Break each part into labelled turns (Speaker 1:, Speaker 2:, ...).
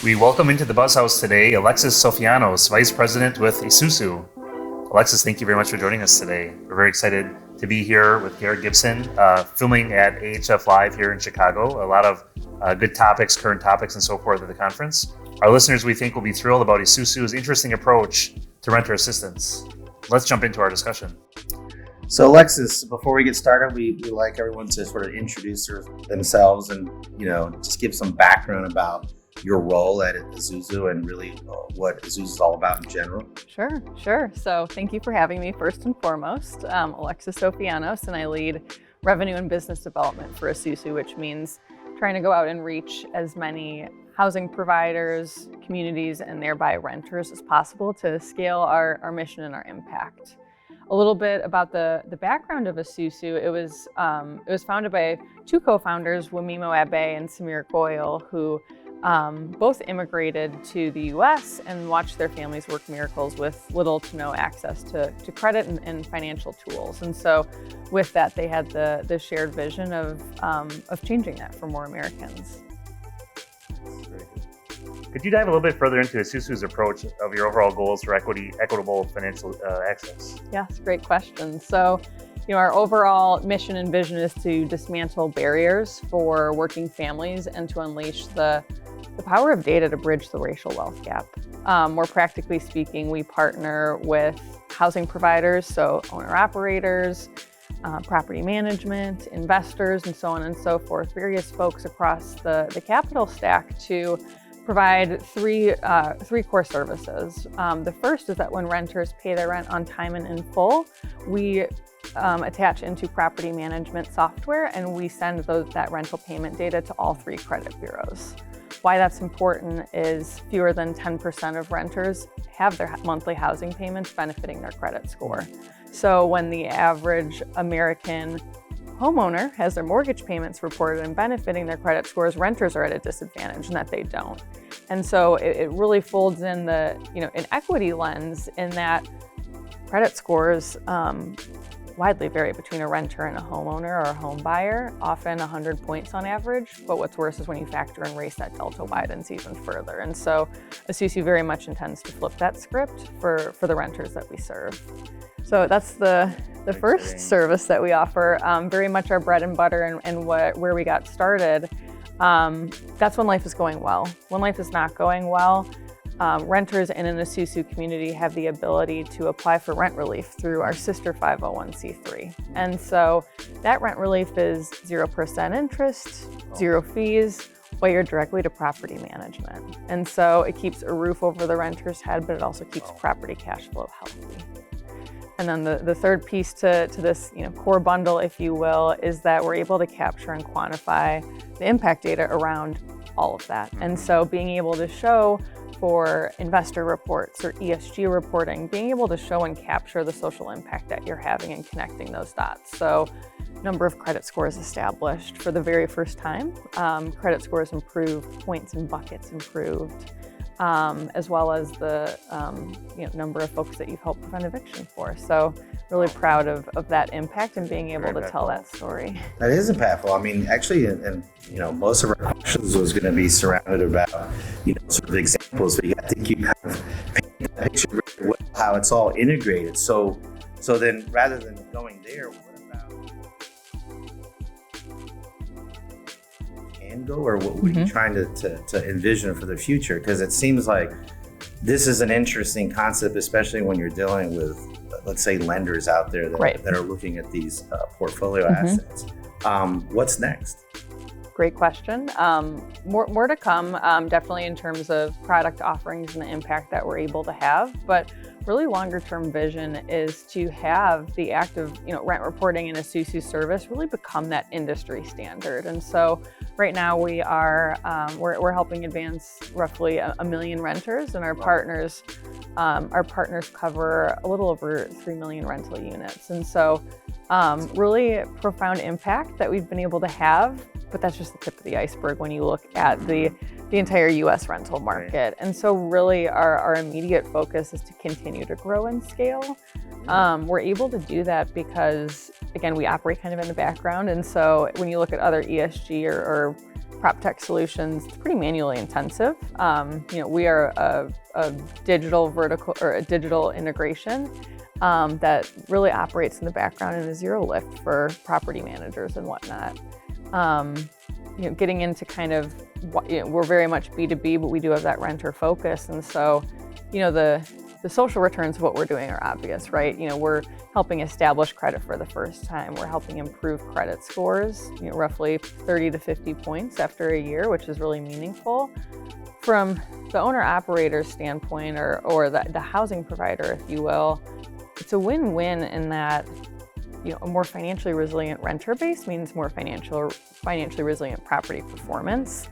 Speaker 1: We welcome into the BuzzHouse today Alexis Sofianos, Vice President with Isuzu. Alexis, thank you very much for joining us today. We're very excited to be here with Garrett Gibson, filming at AHF Live here in Chicago. A lot of good topics, current topics, and so forth at the conference. Our listeners, we think, will be thrilled about Isuzu's interesting approach to renter assistance. Let's jump into our discussion.
Speaker 2: So Alexis, before we get started, we like everyone to sort of introduce themselves and, just give some background about your role at Isuzu and really what Isuzu is all about in general.
Speaker 3: Sure. So thank you for having me first and foremost. Alexis Sofianos, and I lead revenue and business development for Isuzu, which means trying to go out and reach as many housing providers, communities, and thereby renters as possible to scale our mission and our impact. A little bit about the background of Isuzu. It was founded by two co-founders, Wamimo Abe and Samir Goyal, who both immigrated to the US and watched their families work miracles with little to no access to credit and financial tools. And so with that, they had the shared vision of changing that for more Americans.
Speaker 1: Could you dive a little bit further into Isuzu's approach of your overall goals for equitable financial access?
Speaker 3: Yes, great question. So, our overall mission and vision is to dismantle barriers for working families and to unleash the power of data to bridge the racial wealth gap. More practically speaking, we partner with housing providers, so owner-operators, property management, investors, and so on and so forth, various folks across the capital stack to provide three core services. The first is that when renters pay their rent on time and in full, we attach into property management software and we send that rental payment data to all three credit bureaus. Why that's important is fewer than 10% of renters have their monthly housing payments benefiting their credit score. So when the average American homeowner has their mortgage payments reported and benefiting their credit scores, renters are at a disadvantage in that they don't. And so it really folds in an equity lens in that credit scores widely vary between a renter and a homeowner or a home buyer, often 100 points on average. But what's worse is when you factor in race, that delta widens even further. And so Isuzu very much intends to flip that script for the renters that we serve. So that's the first service that we offer, very much our bread and butter and where we got started. That's when life is going well. When life is not going well, renters in an Isuzu community have the ability to apply for rent relief through our sister 501c3. And so that rent relief is 0% interest, zero fees, wired directly to property management. And so it keeps a roof over the renter's head, but it also keeps property cash flow healthy. And then the third piece to this core bundle, if you will, is that we're able to capture and quantify the impact data around all of that. And so being able to show for investor reports or ESG reporting, being able to show and capture the social impact that you're having and connecting those dots. So number of credit scores established for the very first time, credit scores improved, points and buckets improved, as well as the number of folks that you've helped prevent eviction for. So really proud of that impact and being able to tell that story.
Speaker 2: That is impactful. I mean, actually, and most of our questions was going to be surrounded about, sort of examples, but I think you kind of paint that picture very well, how it's all integrated. So then rather than going there, what about can go, or what are you trying to envision for the future? Because it seems like this is an interesting concept, especially when you're dealing with, let's say, lenders out there that are looking at these portfolio assets. What's next?
Speaker 3: Great question. More to come, definitely in terms of product offerings and the impact that we're able to have. But really longer term vision is to have the active rent reporting in Isuzu service really become that industry standard. And so right now we are we're helping advance roughly 1 million renters, and our partners cover a little over 3 million rental units. And so really profound impact that we've been able to have, but that's just the tip of the iceberg when you look at the entire US rental market. And so really our immediate focus is to continue to grow and scale. We're able to do that because, again, we operate kind of in the background. And so when you look at other ESG or prop tech solutions, it's pretty manually intensive. We are a digital vertical or a digital integration that really operates in the background and is zero lift for property managers and whatnot. Getting into kind of we're very much B2B, but we do have that renter focus, and so the social returns of what we're doing are obvious, right? We're helping establish credit for the first time. We're helping improve credit scores, roughly 30 to 50 points after a year, which is really meaningful. From the owner-operator standpoint, or the housing provider, if you will, it's a win-win in that a more financially resilient renter base means more financially resilient property performance.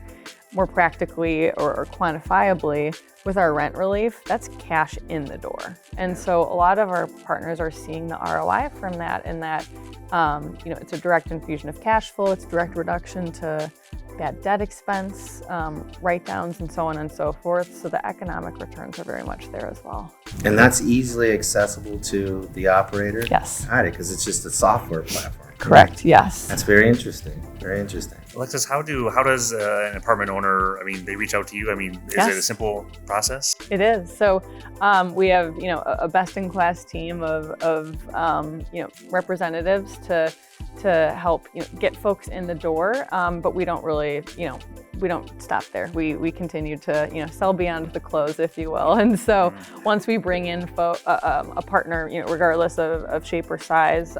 Speaker 3: More practically or quantifiably, with our rent relief, that's cash in the door. And so a lot of our partners are seeing the ROI from that, in that it's a direct infusion of cash flow, it's direct reduction to bad debt expense, write-downs, and so on and so forth. So the economic returns are very much there as well.
Speaker 2: And that's easily accessible to the operator?
Speaker 3: Yes.
Speaker 2: Got it, because it's just a software platform.
Speaker 3: Correct, yes.
Speaker 2: That's very interesting, very interesting.
Speaker 1: Alexis, how does an apartment owner, they reach out to you? Is
Speaker 3: Yes.
Speaker 1: it a simple process?
Speaker 3: It is. So we have, a best-in-class team of representatives to help get folks in the door, but we don't really, we don't stop there. We continue to sell beyond the close, if you will. And so once we bring in a partner, regardless of shape or size,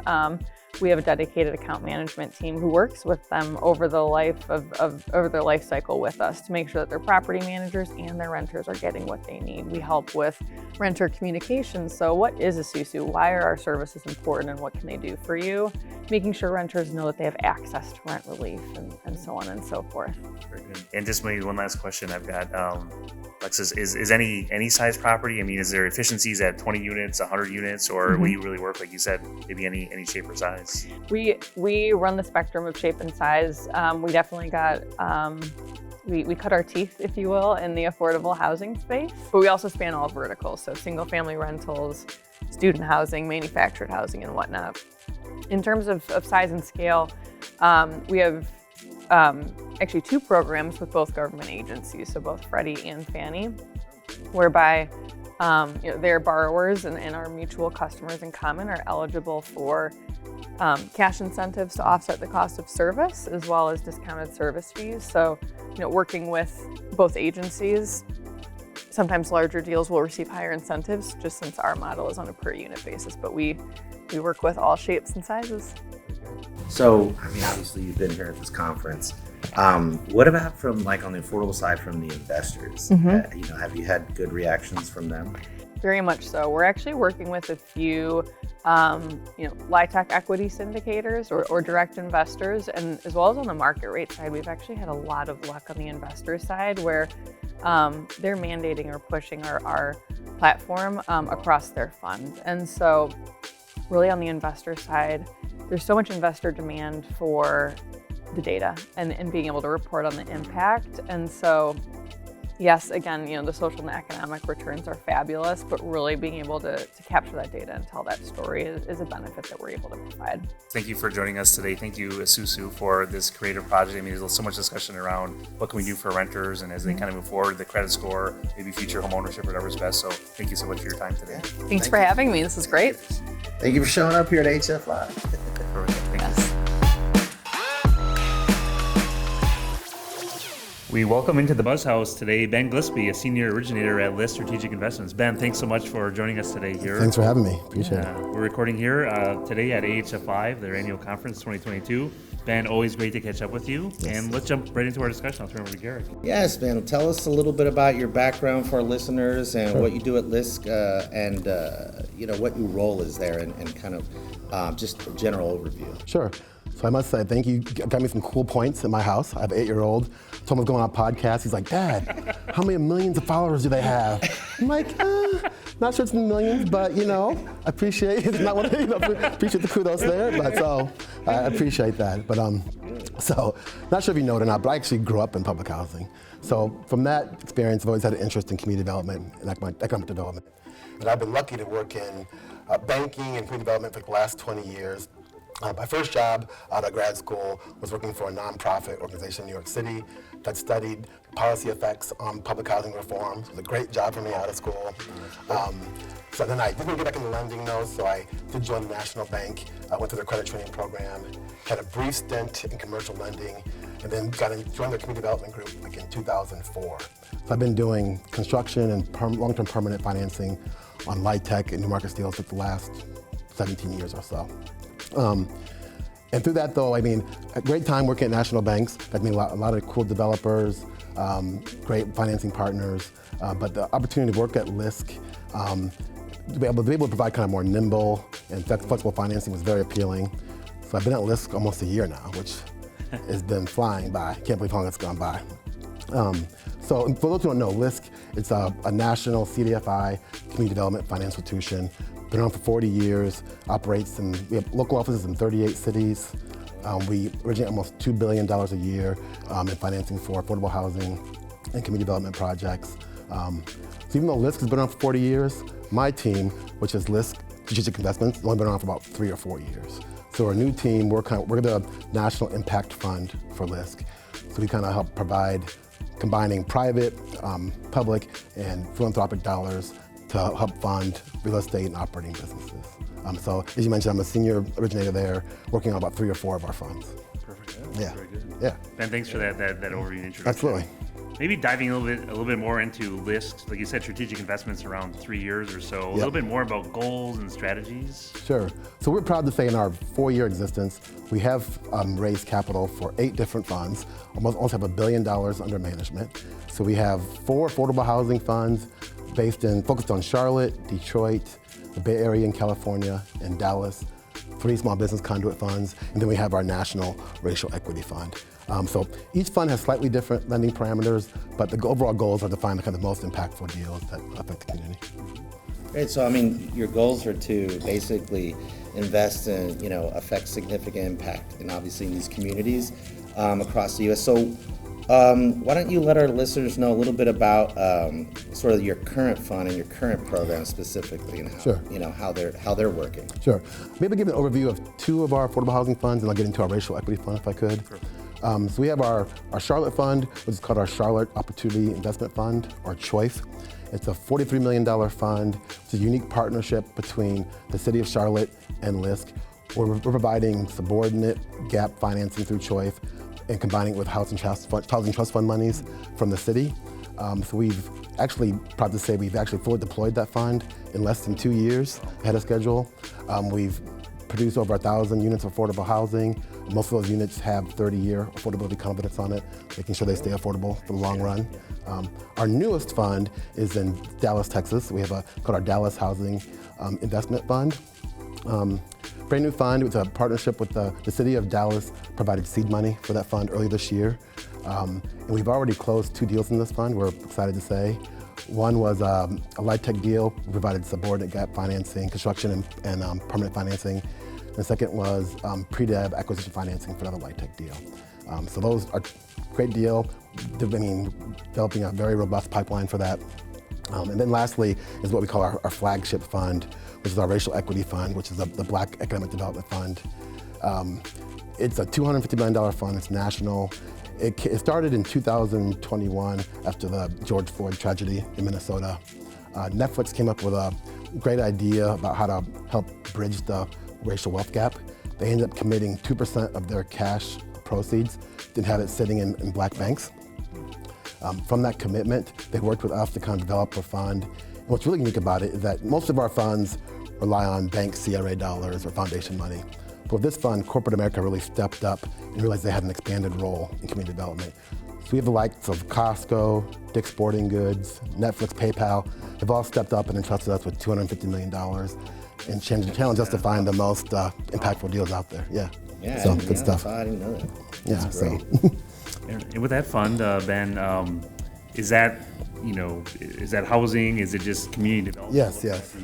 Speaker 3: we have a dedicated account management team who works with them over the life over their life cycle with us to make sure that their property managers and their renters are getting what they need. We help with renter communication. So what is a SUSU? Why are our services important, and what can they do for you? Making sure renters know that they have access to rent relief and so on and so forth.
Speaker 1: Very good. And just maybe one last question I've got. Alexis, is any size property? Is there efficiencies at 20 units, 100 units, or will you really work, like you said, maybe any shape or size?
Speaker 3: We run the spectrum of shape and size. We definitely got, we cut our teeth, if you will, in the affordable housing space, but we also span all verticals. So single family rentals, student housing, manufactured housing, and whatnot. In terms of size and scale, we have actually two programs with both government agencies, so both Freddie and Fannie, whereby their borrowers and our mutual customers in common are eligible for cash incentives to offset the cost of service, as well as discounted service fees. So, working with both agencies, sometimes larger deals will receive higher incentives, just since our model is on a per unit basis, but we work with all shapes and sizes.
Speaker 2: So, obviously you've been here at this conference. What about from on the affordable side, from the investors? Have you had good reactions from them?
Speaker 3: Very much so. We're actually working with a few, LIHTC equity syndicators or direct investors, and as well as on the market rate side, we've actually had a lot of luck on the investor side where they're mandating or pushing our platform across their fund. And so really on the investor side, there's so much investor demand for the data and being able to report on the impact. And so, yes, again, the social and economic returns are fabulous, but really being able to capture that data and tell that story is a benefit that we're able to provide.
Speaker 1: Thank you for joining us today. Thank you, SUSU, for this creative project. There's so much discussion around what can we do for renters, and as they kind of move forward, the credit score, maybe future home ownership, whatever's best. So thank you so much for your time today.
Speaker 3: Thanks for having me. This is great.
Speaker 2: Thank you for showing up here at AHF Live.
Speaker 1: Perfect. Thank you.
Speaker 3: Yes.
Speaker 1: We welcome into the BuzzHouse today Ben Gillespie, a senior originator at List Strategic Investments. Ben, thanks so much for joining us today here.
Speaker 4: Thanks for having me. Appreciate it.
Speaker 1: We're recording here today at AHF Live, their annual conference 2022. Ben, always great to catch up with you.
Speaker 4: Yes.
Speaker 1: And let's jump right into our discussion. I'll turn over to Garrett.
Speaker 2: Yes, Ben, tell us a little bit about your background for our listeners and what you do at LISC and what your role is there and kind of just a general overview.
Speaker 4: Sure. So I must say, thank you. Got me some cool points at my house. I have an 8-year-old. Someone's going on a podcast. He's like, Dad, how many millions of followers do they have? I'm like, not sure it's in the millions, but I appreciate it. Not one, appreciate the kudos there. But so I appreciate that. But so not sure if you know it or not, but I actually grew up in public housing. So from that experience, I've always had an interest in community development and economic development. And I've been lucky to work in banking and community development for the last 20 years. My first job out of grad school was working for a nonprofit organization in New York City that studied policy effects on public housing reform. It was a great job for me out of school. So then I didn't get back into lending though, so I did join the National Bank. I went through their credit training program, had a brief stint in commercial lending, and then joined their community development group like in 2004. So I've been doing construction and long-term permanent financing on light tech and new market deals for the last 17 years or so. And through that though, I mean, a great time working at national banks. I mean, a lot of cool developers, great financing partners, but the opportunity to work at LISC, to be able to provide kind of more nimble and flexible financing was very appealing. So I've been at LISC almost a year now, which has been flying by. Can't believe how long it's gone by. So for those who don't know, LISC, it's a national CDFI, community development financial institution. Been around for 40 years, we have local offices in 38 cities. We originate almost $2 billion a year in financing for affordable housing and community development projects. So even though LISC has been around for 40 years, my team, which is LISC Strategic Investments, has only been around for about 3 or 4 years. So our new team, we're the National Impact Fund for LISC. So we kind of help provide combining private, public, and philanthropic dollars to help fund real estate and operating businesses. So as you mentioned, I'm a senior originator there, working on about 3 or 4 of our funds.
Speaker 1: Perfect.
Speaker 4: Yeah.
Speaker 1: Very good.
Speaker 4: Yeah.
Speaker 1: Ben, thanks for that overview and introduction.
Speaker 4: Absolutely.
Speaker 1: Maybe diving a little bit more into LISC, like you said, strategic investments around 3 years or so. A little bit more about goals and strategies.
Speaker 4: Sure. So we're proud to say in our 4-year existence, we have raised capital for 8 different funds, almost have $1 billion under management. So we have 4 affordable housing funds focused on Charlotte, Detroit, the Bay Area in California, and Dallas, 3 small business conduit funds, and then we have our national racial equity fund. So each fund has slightly different lending parameters, but the overall goals are to find the kind of most impactful deals that affect the community.
Speaker 2: Great. So I mean, your goals are to basically invest in, affect significant impact, and obviously in these communities across the U.S. So why don't you let our listeners know a little bit about sort of your current fund and your current program specifically, and how, how they're working.
Speaker 4: Sure. Maybe give an overview of 2 of our affordable housing funds, and I'll get into our racial equity fund if I could. Sure. So we have our Charlotte Fund, which is called our Charlotte Opportunity Investment Fund, or CHOIF. It's a $43 million fund. It's a unique partnership between the City of Charlotte and LISC, where we're providing subordinate gap financing through CHOIF and combining it with housing trust fund monies from the city. So we've actually, proud to say, we've actually fully deployed that fund in less than 2 years ahead of schedule. We've produced over 1,000 units of affordable housing. Most of those units have 30-year affordability covenants on it, making sure they stay affordable for the long run. Our newest fund is in Dallas, Texas. We have called our Dallas Housing Investment Fund. Brand new fund with a partnership with the City of Dallas, provided seed money for that fund early this year. And we've already closed 2 deals in this fund, we're excited to say. One was a light tech deal. We provided subordinate gap financing, construction and permanent financing. And the second was pre-dev acquisition financing for another light tech deal. So those are great deal. Developing a very robust pipeline for that. And then lastly is what we call our flagship fund, which is our racial equity fund, which is the Black Economic Development Fund. It's a $250 million fund. It's national. It started in 2021 after the George Floyd tragedy in Minnesota. Netflix came up with a great idea about how to help bridge the racial wealth gap. They ended up committing 2% of their cash proceeds, didn't have it sitting in black banks. From that commitment, they worked with us to kind of develop a fund. And what's really unique about it is that most of our funds rely on bank CRA dollars or foundation money. But with this fund, corporate America really stepped up and realized they had an expanded role in community development. So we have the likes of Costco, Dick's Sporting Goods, Netflix, PayPal, have all stepped up and entrusted us with $250 million and challenged us to find the most impactful deals out there. Yeah.
Speaker 2: Yeah,
Speaker 4: so good stuff.
Speaker 2: I didn't know that.
Speaker 4: That's
Speaker 2: great.
Speaker 1: And with that fund, Ben, is that housing? Is it just community development?
Speaker 4: Yes.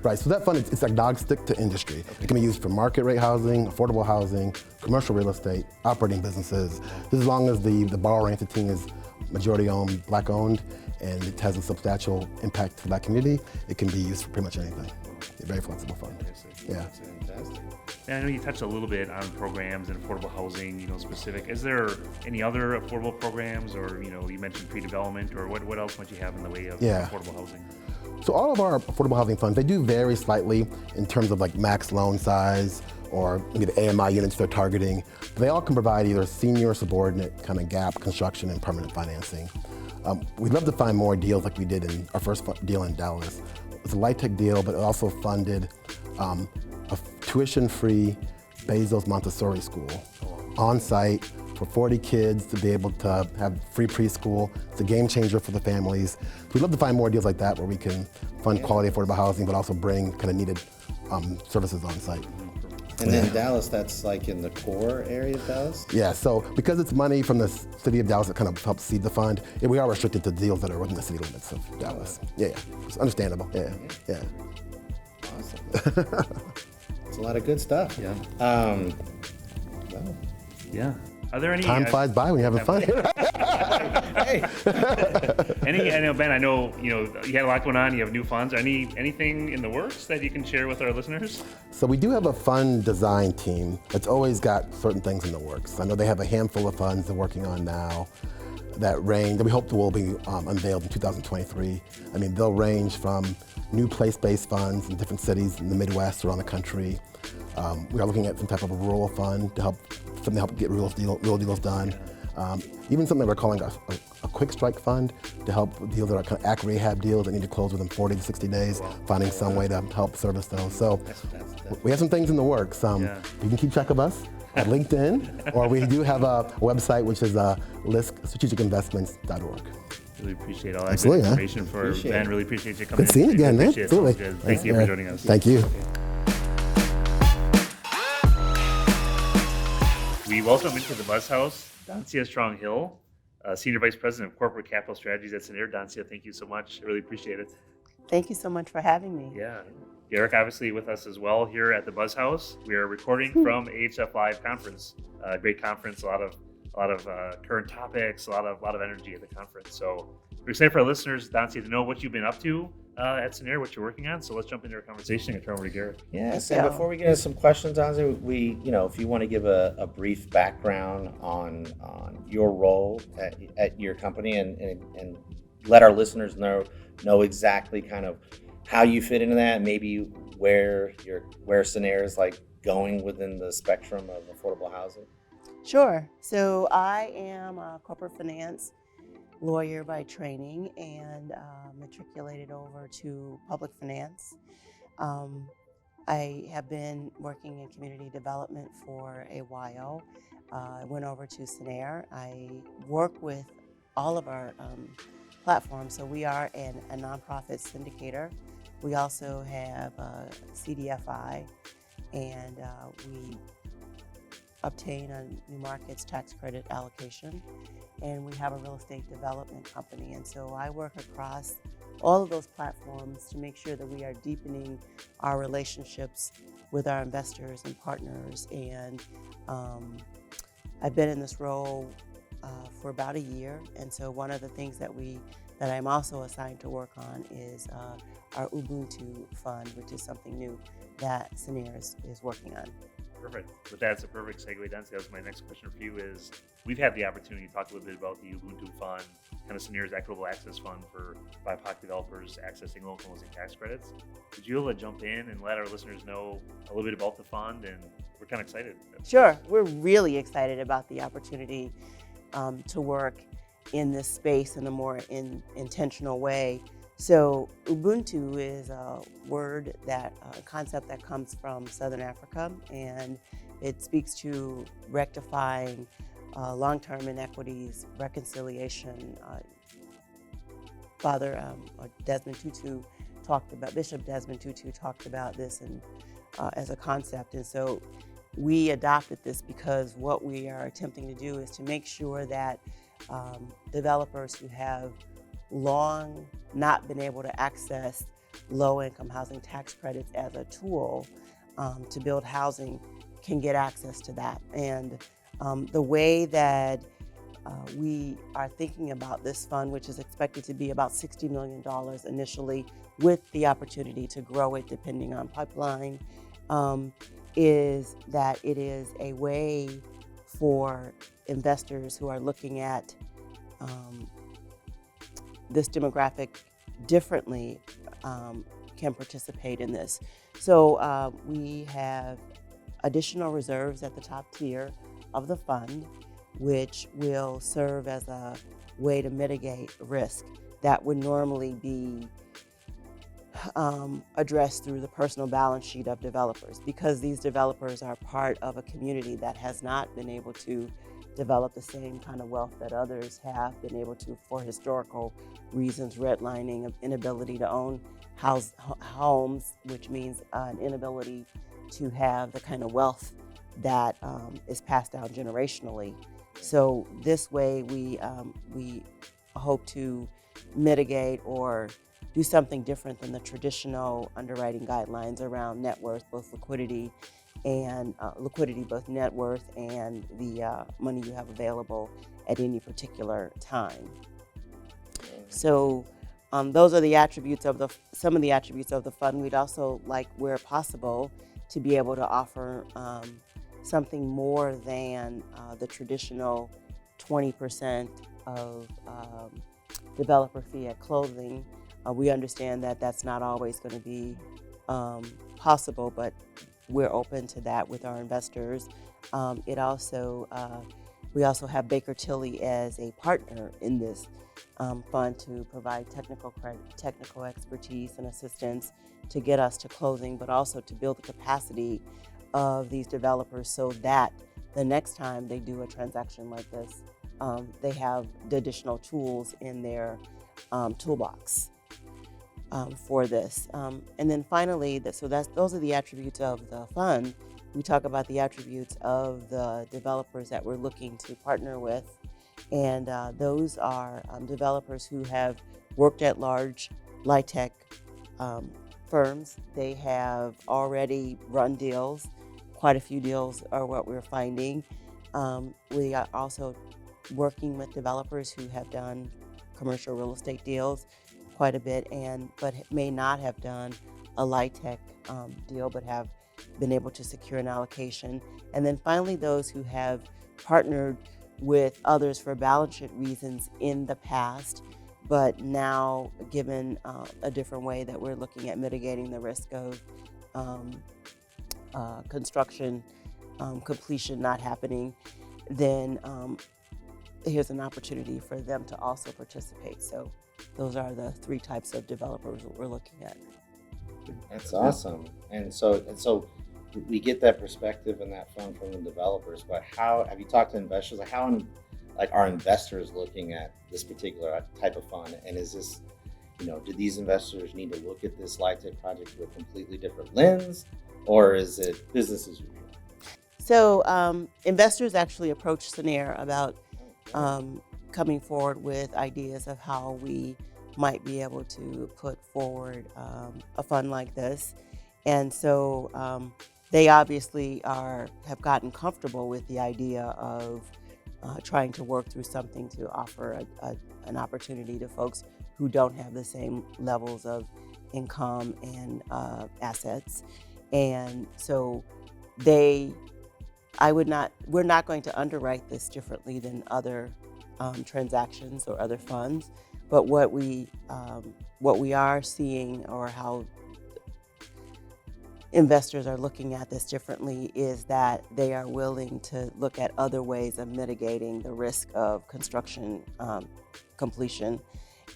Speaker 4: Right, so that fund, it's agnostic to industry. Okay. It can be used for market rate housing, affordable housing, commercial real estate, operating businesses. Just as long as the borrower entity is majority owned, black owned, and it has a substantial impact for that community, it can be used for pretty much anything. A very flexible fund. Yeah.
Speaker 2: That's fantastic.
Speaker 1: And I know you touched a little bit on programs and affordable housing, specific. Is there any other affordable programs, or, you mentioned pre-development, or what else might you have in the way of affordable housing?
Speaker 4: So all of our affordable housing funds, they do vary slightly in terms of like max loan size or maybe the AMI units they're targeting. But they all can provide either senior or subordinate kind of gap construction and permanent financing. We'd love to find more deals like we did in our first deal in Dallas. It's a LIHTC deal, but it also funded a tuition-free Bezos Montessori school on site for 40 kids to be able to have free preschool. It's a game changer for the families. We'd love to find more deals like that where we can fund quality affordable housing, but also bring kind of needed services on site.
Speaker 2: And then Dallas, that's like in the core area of Dallas?
Speaker 4: Yeah, so because it's money from the city of Dallas that kind of helps seed the fund, we are restricted to deals that are within the city limits of Dallas. Yeah. It's understandable. Yeah.
Speaker 2: Awesome. It's a lot of good stuff.
Speaker 1: Yeah.
Speaker 2: Well,
Speaker 1: Yeah. Are there any
Speaker 4: Time flies by when you're having fun.
Speaker 2: hey.
Speaker 1: I know, Ben, you had a lot going on. You have new funds. Anything in the works that you can share with our listeners?
Speaker 4: So we do have a fund design team that's always got certain things in the works. I know they have a handful of funds they're working on now that we hope will be unveiled in 2023. I mean, they'll range from new place-based funds in different cities in the Midwest around the country. We are looking at some type of a rural fund to help get real deals done. Even something that we're calling a quick strike fund to help with deals that are kind of ACT rehab deals that need to close within 40 to 60 days, finding some way to help service those. So we have some things in the works. You can keep track of us at LinkedIn, or we do have a website, which is liskstrategicinvestments.org.
Speaker 1: Really appreciate all that
Speaker 4: Absolutely,
Speaker 1: good information for Ben. Really appreciate you coming
Speaker 4: Good seeing you again, man.
Speaker 1: Appreciate it.
Speaker 4: Absolutely.
Speaker 1: Sounds good. Thank you for joining us.
Speaker 4: Thank you.
Speaker 1: We welcome into the BuzzHouse Dancia Strong-Hill, Senior Vice President of Corporate Capital Strategies at Scenair. Dancia, thank you so much. I really appreciate it.
Speaker 5: Thank you so much for having me.
Speaker 1: Yeah. Eric, obviously, with us as well here at the BuzzHouse. We are recording from AHF Live conference. Great conference, a lot of current topics, a lot of energy at the conference. So we're excited for our listeners, Dancia, to know what you've been up to at Scenair, what you're working on. So let's jump into our conversation and turn over to Garrett.
Speaker 2: Yes, and before we get into some questions, Anze, if you want to give a brief background on your role at your company and let our listeners know exactly kind of how you fit into that, and maybe where Scenair is like going within the spectrum of affordable housing.
Speaker 5: Sure. So I am a corporate finance lawyer by training and matriculated over to public finance. I have been working in community development for a while. I went over to Scenair. I work with all of our platforms. So we are a nonprofit syndicator. We also have CDFI, and we obtain a new markets tax credit allocation, and we have a real estate development company. And so I work across all of those platforms to make sure that we are deepening our relationships with our investors and partners. And I've been in this role for about a year. And so one of the things that I'm also assigned to work on is our Ubuntu fund, which is something new that Scenair is working on.
Speaker 1: Perfect. With that, it's a perfect segue. That was my next question for you is, we've had the opportunity to talk a little bit about the Ubuntu Fund, kind of Scenair's Equitable Access Fund for BIPOC developers accessing local housing tax credits. Would you be able to jump in and let our listeners know a little bit about the fund? And we're kind of excited.
Speaker 5: Sure. We're really excited about the opportunity to work in this space in a more intentional way. So Ubuntu is a concept that comes from Southern Africa, and it speaks to rectifying long-term inequities, reconciliation. Bishop Desmond Tutu talked about this as a concept. And so we adopted this because what we are attempting to do is to make sure that developers who have long not been able to access low-income housing tax credits as a tool to build housing can get access to that. And the way that we are thinking about this fund, which is expected to be about $60 million initially, with the opportunity to grow it depending on pipeline, is that it is a way for investors who are looking at this demographic differently can participate in this. So we have additional reserves at the top tier of the fund, which will serve as a way to mitigate risk that would normally be addressed through the personal balance sheet of developers, because these developers are part of a community that has not been able to develop the same kind of wealth that others have been able to for historical reasons, redlining, inability to own homes, which means an inability to have the kind of wealth that is passed down generationally. So this way we hope to mitigate or do something different than the traditional underwriting guidelines around net worth, both liquidity, both net worth and the money you have available at any particular time. So those are the attributes of some of the attributes of the fund. We'd also like, where possible, to be able to offer something more than the traditional 20% of developer fee at closing. We understand that that's not always going to be possible, but we're open to that with our investors. We also have Baker Tilly as a partner in this fund to provide technical expertise and assistance to get us to closing, but also to build the capacity of these developers so that the next time they do a transaction like this, they have the additional tools in their toolbox for this. And then finally, those are the attributes of the fund. We talk about the attributes of the developers that we're looking to partner with. And those are developers who have worked at large LIHTC firms. They have already run deals. Quite a few deals are what we're finding. We are also working with developers who have done commercial real estate deals quite a bit, but may not have done a LIHTC deal, but have been able to secure an allocation. And then finally, those who have partnered with others for balance sheet reasons in the past, but now, given a different way that we're looking at mitigating the risk of construction completion not happening, then here's an opportunity for them to also participate. So those are the three types of developers that we're looking at.
Speaker 6: That's awesome. And so we get that perspective and that fund from the developers, but how have you talked to investors? Are investors looking at this particular type of fund? And is this, do these investors need to look at this LIHTC project through a completely different lens, or is it business as usual?
Speaker 5: So investors actually approached Sanair about coming forward with ideas of how we might be able to put forward a fund like this. And so they obviously have gotten comfortable with the idea of trying to work through something to offer an opportunity to folks who don't have the same levels of income and assets. And so we're not going to underwrite this differently than other transactions or other funds, but what we are seeing, or how investors are looking at this differently, is that they are willing to look at other ways of mitigating the risk of construction completion,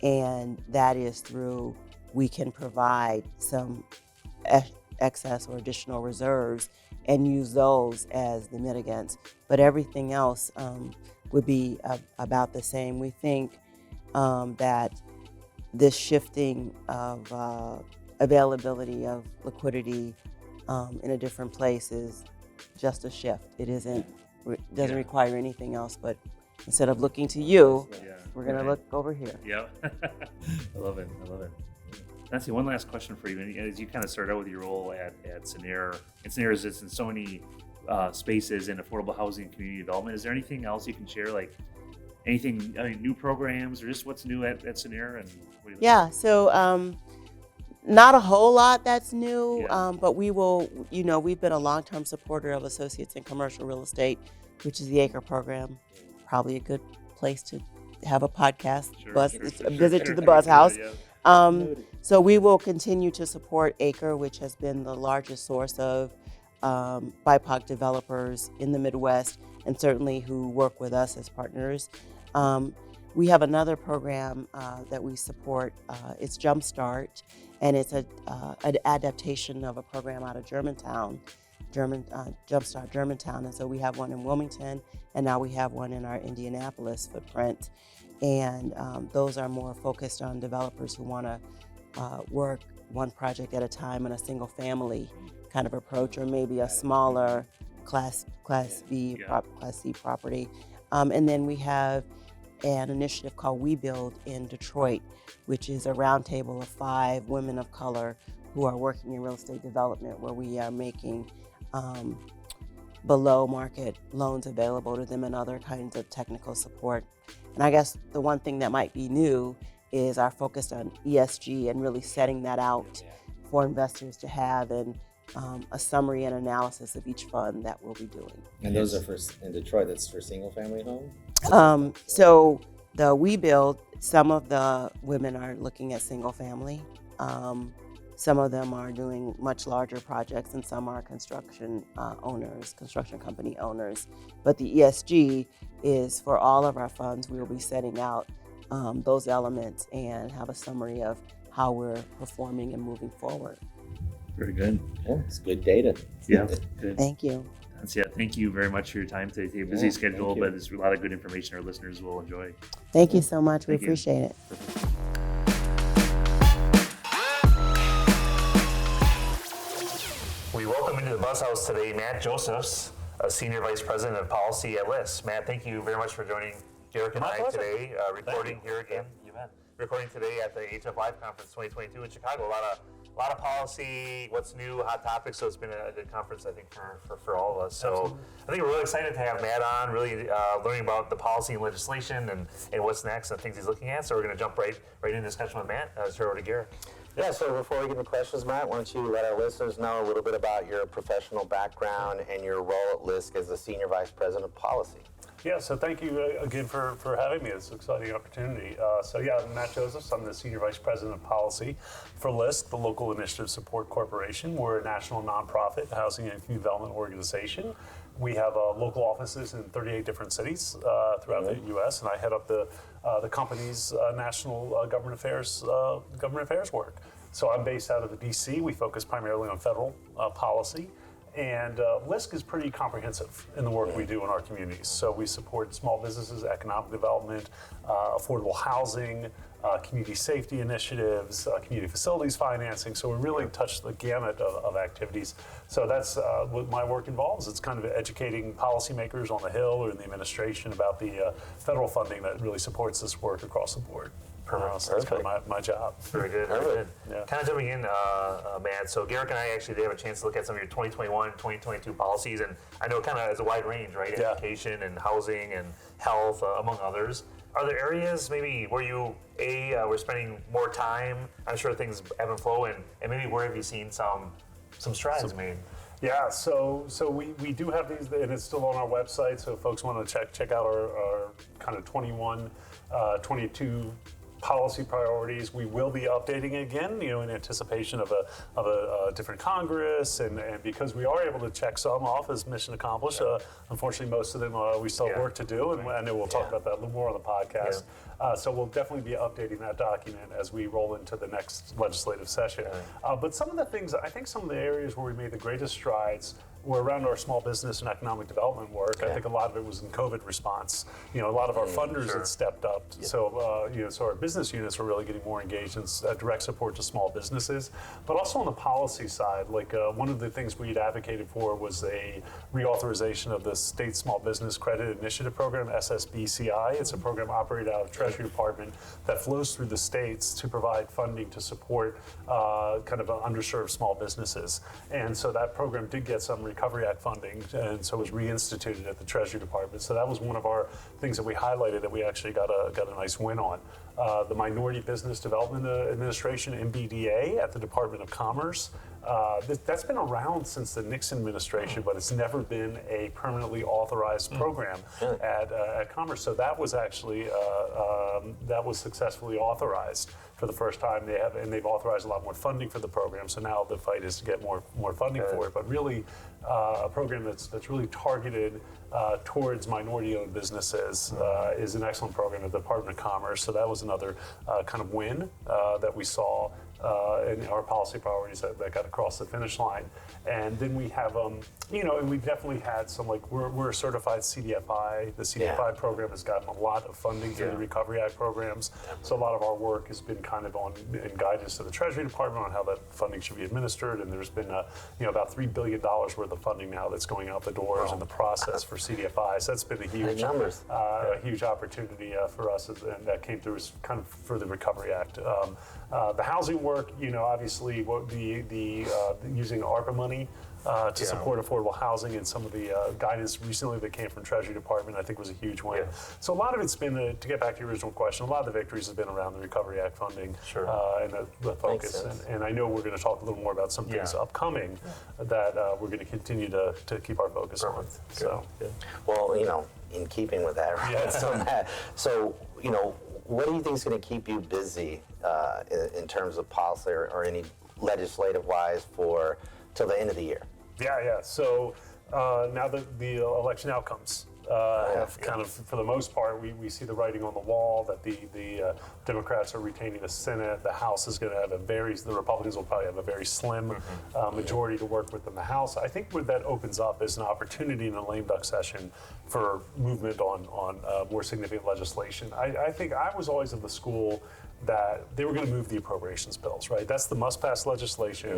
Speaker 5: and that is through, we can provide some excess or additional reserves and use those as the mitigants, but everything else would be about the same. We think that this shifting of availability of liquidity in a different place is just a shift. It doesn't require anything else, but instead of looking to you, we're going to look over here.
Speaker 1: Yeah. I love it. Nancy, one last question for you. As you kind of started out with your role at Sanair, and Sanair is in so many spaces in affordable housing and community development, is there anything else you can share, like anything, new programs, or just what's new at Scenair? And what do you
Speaker 5: Yeah, so not a whole lot that's new,
Speaker 1: Yeah.
Speaker 5: but we will, we've been a long-term supporter of Associates in Commercial Real Estate, which is the ACRE program. Probably a good place to have a podcast, a visit to the BuzzHouse. So we will continue to support ACRE, which has been the largest source of BIPOC developers in the Midwest, and certainly who work with us as partners. We have another program that we support. It's Jumpstart, and it's an adaptation of a program out of Germantown, Jumpstart Germantown. And so we have one in Wilmington, and now we have one in our Indianapolis footprint. And those are more focused on developers who want to work one project at a time in a single family kind of approach, or maybe a smaller Class B, Class C property. And then we have an initiative called We Build in Detroit, which is a roundtable of 5 women of color who are working in real estate development, where we are making below market loans available to them and other kinds of technical support. And I guess the one thing that might be new is our focus on ESG and really setting that out for investors to have, and a summary and analysis of each fund that we'll be doing.
Speaker 6: And those are in Detroit, that's for single family home?
Speaker 5: So the We Build, some of the women are looking at single family. Some of them are doing much larger projects, and some are construction company owners. But the ESG is for all of our funds. We will be setting out those elements and have a summary of how we're performing and moving forward.
Speaker 1: Very good.
Speaker 6: Yeah, it's good data.
Speaker 1: Yeah, good.
Speaker 5: Thank you.
Speaker 1: Thank you very much for your time today. Busy schedule, but it's a lot of good information our listeners will enjoy.
Speaker 5: Thank you so much. We
Speaker 1: Thank you.
Speaker 5: appreciate it.
Speaker 1: We welcome into the BuzzHouse today Matt Josephs, a Senior Vice President of Policy at LIST. Matt, thank you very much for joining Derek and I today, recording here again. You bet. Recording today at the AHF Live Conference 2022 in Chicago. A lot of policy, what's new, hot topics. So it's been a good conference, I think, for all of us. So absolutely. I think we're really excited to have Matt on, really learning about the policy and legislation and what's next and things he's looking at. So we're going to jump right into discussion with Matt. Turn over to Garrett.
Speaker 7: Yeah, so before we get into questions, Matt, why don't you let our listeners know a little bit about your professional background and your role at LISC as the Senior Vice President of Policy.
Speaker 8: Yeah, so thank you again for having me. It's an exciting opportunity. I'm Matt Josephs. I'm the Senior Vice President of Policy for LISC, the Local Initiative Support Corporation. We're a national nonprofit housing and community development organization. We have local offices in 38 different cities throughout the U.S., and I head up the company's national government affairs work. So I'm based out of D.C. We focus primarily on federal policy. And LISC is pretty comprehensive in the work we do in our communities. So we support small businesses, economic development, affordable housing, community safety initiatives, community facilities financing. So we really touch the gamut of activities. So that's what my work involves. It's kind of educating policymakers on the Hill or in the administration about the federal funding that really supports this work across the board. So that's kind of my job.
Speaker 1: Very good. Very good. Yeah. Kind of jumping in, Matt. So Garrick and I actually did have a chance to look at some of your 2021, 2022 policies, and I know kind of as a wide range, right? Yeah. Education and housing and health, among others. Are there areas maybe where you were spending more time? I'm sure things ebb and flow, and maybe where have you seen some strides made?
Speaker 8: Yeah, so we do have these, and it's still on our website. So if folks want to check out our kind of 21, 22. Policy priorities. We will be updating again, in anticipation of a different Congress, and because we are able to check some off as mission accomplished. Unfortunately, most of them we still have work to do, and I know we'll talk about that a little more on the podcast. So we'll definitely be updating that document as we roll into the next legislative session. But some of the things, I think some of the areas where we made the greatest strides were around our small business and economic development work. I think a lot of it was in COVID response. A lot of our funders had stepped up. So, so our business units were really getting more engaged in direct support to small businesses. But also on the policy side, one of the things we'd advocated for was a reauthorization of the State Small Business Credit Initiative Program, SSBCI. It's a program operated out of Treasury Department that flows through the states to provide funding to support kind of underserved small businesses. And so that program did get some Recovery Act funding, and so it was reinstituted at the Treasury Department. So that was one of our things that we highlighted that we actually got a nice win on. The Minority Business Development Administration, MBDA, at the Department of Commerce. That's been around since the Nixon administration, but it's never been a permanently authorized program at Commerce. So that was actually that was successfully authorized for the first time. They've authorized a lot more funding for the program. So now the fight is to get more funding for it. But really, a program that's really targeted towards minority-owned businesses is an excellent program at the Department of Commerce. So that was another kind of win that we saw in our policy priorities that got across the finish line. And then we have, and we've definitely had some, like, we're a certified CDFI. The CDFI program has gotten a lot of funding through the Recovery Act programs. So a lot of our work has been kind of in guidance to the Treasury Department on how that funding should be administered. And there's been, about $3 billion worth of funding now that's going out the doors in the process for CDFI. So that's been a huge, a huge opportunity for us, and that came through as kind of for the Recovery Act. The housing work, obviously, using ARPA money to support affordable housing, and some of the guidance recently that came from Treasury Department, I think, was a huge win. So a lot of it's been, to get back to your original question, a lot of the victories have been around the Recovery Act funding and the focus. And I know we're going to talk a little more about some things upcoming that we're going to continue to keep our focus on. So,
Speaker 7: well, in keeping with that, right? So what do you think is going to keep you busy in terms of policy or any legislative-wise till the end of the year?
Speaker 8: So now the election outcomes have kind of, for the most part, we see the writing on the wall that the Democrats are retaining the Senate. The House is going to have the Republicans will probably have a very slim majority to work with in the House. I think what that opens up is an opportunity in a lame duck session for movement on more significant legislation. I think I was always of the school that they were going to move the appropriations bills, right? That's the must-pass legislation.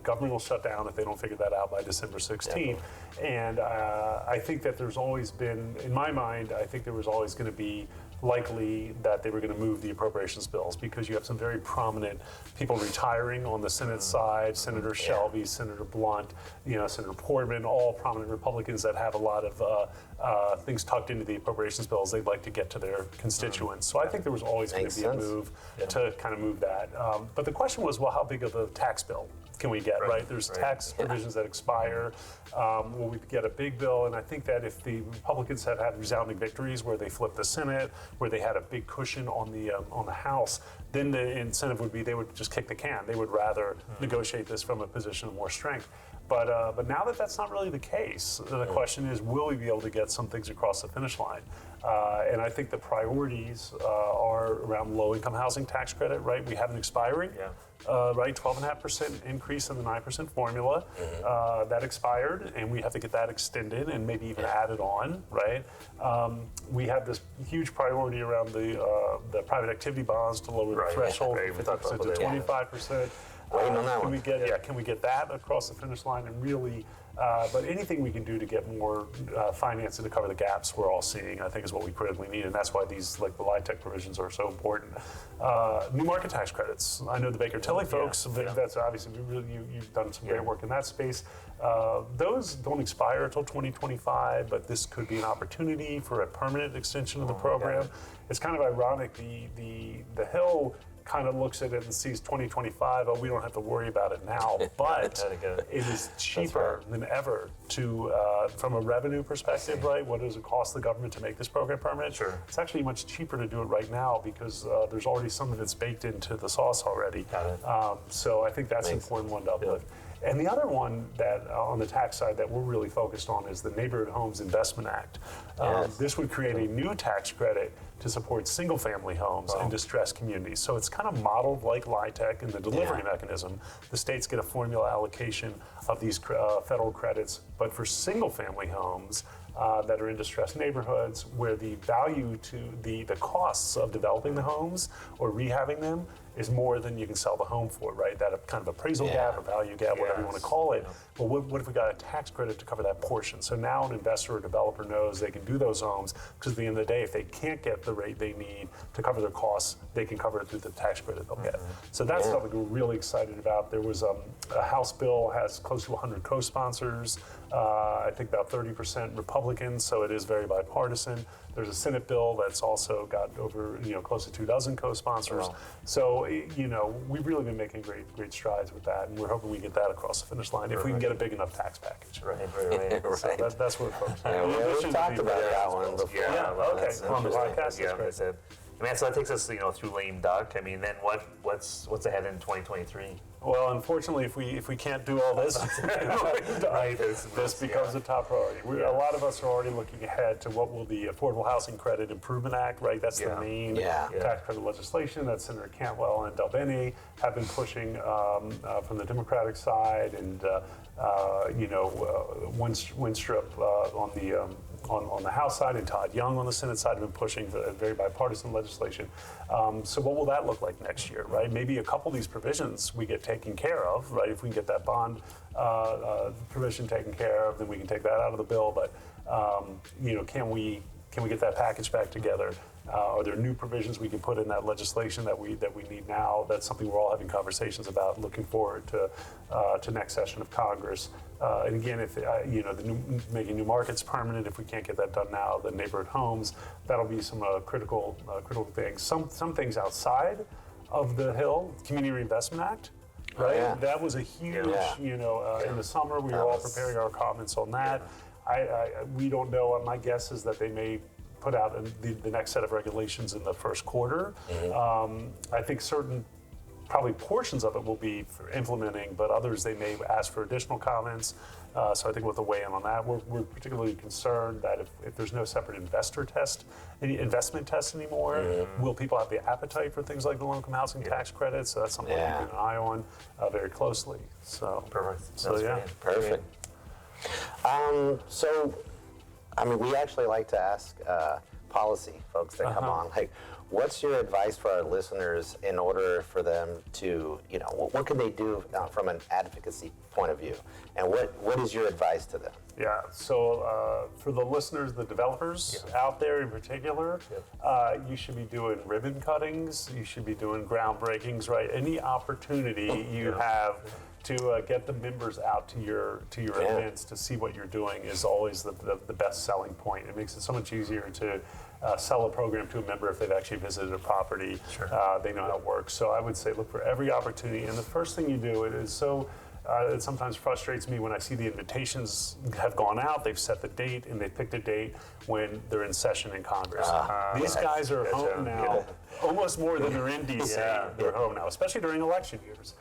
Speaker 8: Government will shut down if they don't figure that out by December 16th. And I think that there's always been, in my mind, I think there was always going to be likely that they were going to move the appropriations bills, because you have some very prominent people retiring on the Senate side, Senator Shelby, Senator Blunt, Senator Portman, all prominent Republicans that have a lot of things tucked into the appropriations bills they'd like to get to their constituents. So I think there was always going to be a move to kind of move that. But the question was, well, how big of a tax bill can we get, right? There's tax provisions that expire. Will we get a big bill? And I think that if the Republicans had resounding victories where they flipped the Senate, where they had a big cushion on the House, then the incentive would be they would just kick the can. They would rather negotiate this from a position of more strength. But now that that's not really the case, the question is, will we be able to get some things across the finish line? And I think the priorities are around low-income housing tax credit, right? We have an expiring, right? 12.5% increase in the 9% formula. That expired, and we have to get that extended and maybe even added on, right? We have this huge priority around the private activity bonds to lower the threshold from 50% to 25%.
Speaker 7: Waiting on that one.
Speaker 8: Can we get that across the finish line and really, but anything we can do to get more financing to cover the gaps we're all seeing, I think, is what we critically need, and that's why these, like the LIHTC provisions, are so important. New market tax credits. I know the Baker Tilly folks, that's obviously, you've done some great work in that space. Those don't expire until 2025, but this could be an opportunity for a permanent extension of the program. It's kind of ironic, the Hill kind of looks at it and sees 2025, we don't have to worry about it now, but it is cheaper than ever to, from a revenue perspective, right? What does it cost the government to make this program permanent? It's actually much cheaper to do it right now, because there's already some of it's baked into the sauce already. So I think that's an important one to uplift. And the other one that on the tax side that we're really focused on is the Neighborhood Homes Investment Act. This would create a new tax credit to support single-family homes in distressed communities. So it's kind of modeled like LIHTC in the delivery mechanism. The states get a formula allocation of these federal credits, but for single-family homes that are in distressed neighborhoods, where the value to the costs of developing the homes or rehabbing them is more than you can sell the home for, right? That kind of appraisal gap or value gap, whatever you want to call it. But what if we got a tax credit to cover that portion? So now an investor or developer knows they can do those homes, because at the end of the day, if they can't get the rate they need to cover their costs, they can cover it through the tax credit they'll get. So that's something we're really excited about. There was a House bill has close to 100 co-sponsors. I think about 30% Republicans, so it is very bipartisan. There's a Senate bill that's also got over, close to 24 co-sponsors.
Speaker 1: Wow.
Speaker 8: So, we've really been making great strides with that, and we're hoping we get that across the finish line if we can get a big enough tax package.
Speaker 1: Right.
Speaker 8: So that's what we're focusing on.
Speaker 7: We talked about that one before.
Speaker 8: Yeah, okay.
Speaker 7: That's
Speaker 8: On the
Speaker 7: interesting.
Speaker 8: podcast,
Speaker 1: Yeah,
Speaker 8: that's
Speaker 1: that's
Speaker 8: great.
Speaker 1: it. Man, so that takes us, through lame duck. I mean, then what's ahead in 2023?
Speaker 8: Well, unfortunately, if we can't do all this, this becomes a top priority. A lot of us are already looking ahead to what will the Affordable Housing Credit Improvement Act, right? That's the main tax credit legislation that Senator Cantwell and Delbene have been pushing from the Democratic side, and Winstrup on the House side, and Todd Young on the Senate side have been pushing very bipartisan legislation. So what will that look like next year, right? Maybe a couple of these provisions we get taken care of, right? If we can get that bond provision taken care of, then we can take that out of the bill. But can we get that package back together? Are there new provisions we can put in that legislation that we need now? That's something we're all having conversations about. Looking forward to next session of Congress. And again, if making new markets permanent, if we can't get that done now, the neighborhood homes, that'll be some critical things. Some things outside of the Hill, Community Reinvestment Act. Right, that was a huge. In the summer we were all preparing our comments on that. We don't know. My guess is that they may put out the next set of regulations in the first quarter. I think certain, probably portions of it will be for implementing, but others they may ask for additional comments. So I think we'll have to weigh in on that. We're particularly concerned that if there's no separate investment test anymore, will people have the appetite for things like the low-income housing tax credit? So that's something we're keeping an eye on very closely. So
Speaker 1: Perfect.
Speaker 8: So
Speaker 7: Perfect. We actually like to ask policy folks that come on, like, what's your advice for our listeners in order for them to, what can they do from an advocacy point of view? And what is your advice to them?
Speaker 8: Yeah, so for the listeners, the developers out there in particular, you should be doing ribbon cuttings, you should be doing groundbreakings, right? Any opportunity you have to get the members out to your events to see what you're doing is always the best selling point. It makes it so much easier to sell a program to a member if they've actually visited a property. They know how it works. So I would say look for every opportunity. And the first thing you do, it sometimes frustrates me when I see the invitations have gone out, they've set the date, and they picked a date when they're in session in Congress. These guys are home now, almost more than they're in D.C. They're home now, especially during election years.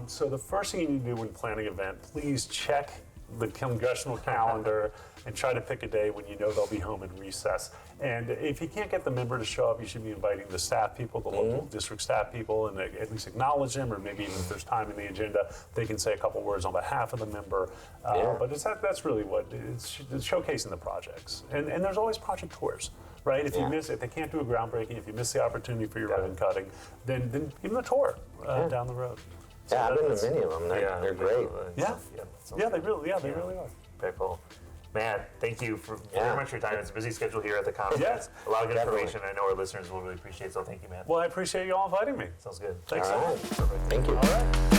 Speaker 8: So the first thing you need to do when planning an event, please check the congressional calendar and try to pick a day when you know they'll be home in recess. And if you can't get the member to show up, you should be inviting the staff people, the local district staff people, and at least acknowledge them, or maybe even if there's time in the agenda, they can say a couple words on behalf of the member. But that's really what it's showcasing the projects. And there's always project tours. Right? If you miss it, if they can't do a groundbreaking, if you miss the opportunity for your ribbon cutting, then give them a tour down the road. So
Speaker 7: I've been to many of them. They're great.
Speaker 8: They really are.
Speaker 1: Very cool. Matt, thank you very much for your time. It's a busy schedule here at the conference. A lot of good information. I know our listeners will really appreciate it, so thank you, Matt.
Speaker 8: Well, I appreciate you all inviting me.
Speaker 1: Sounds good.
Speaker 8: Thanks.
Speaker 7: All right.
Speaker 8: Perfect.
Speaker 7: Thank you.
Speaker 8: All right.